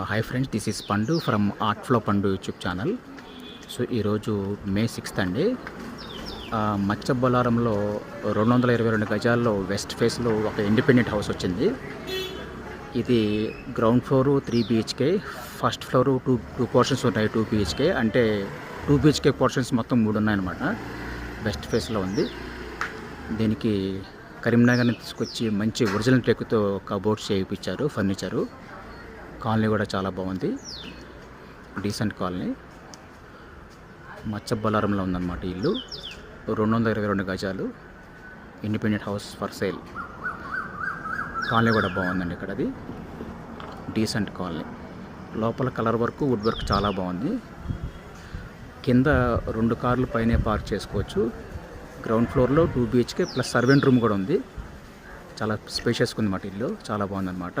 Hi friends, this is పండు from art flow పండు YouTube channel. So ఈరోజు మే 6th అండి. మచ్చబొలారంలో 222 గజాల్లో వెస్ట్ ఫేస్లో ఒక ఇండిపెండెంట్ హౌస్ వచ్చింది. ఇది ground floor 3 BHK, first floor two portions ఉంటాయి 2 BHK. అంటే 2 BHK పోర్షన్స్ మొత్తం 3 ఉన్నాయన్నమాట. వెస్ట్ ఫేస్లో ఉంది. దీనికి కరీంనగర్ని తీసుకొచ్చి మంచి ఒరిజినల్ టెక్తో కబోర్డ్స్ చేయించారు, ఫర్నిచరు. కాలనీ కూడా చాలా బాగుంది, డీసెంట్ కాలనీ. మచ్చబొలారంలో ఉందన్నమాట ఇల్లు. 222 గజాలు independent house for sale. Colony కూడా బాగుందండి. ఇక్కడ అది డీసెంట్ కాలనీ. లోపల కలర్ వర్క్, వుడ్ వర్క్ చాలా బాగుంది. కింద 2 కార్లు పైనే పార్క్ చేసుకోవచ్చు. గ్రౌండ్ ఫ్లోర్లో 2 BHK ప్లస్ సర్వెంట్ రూమ్ కూడా ఉంది. చాలా స్పేషియస్గా ఉందన్నమాట ఇల్లు, చాలా బాగుందన్నమాట.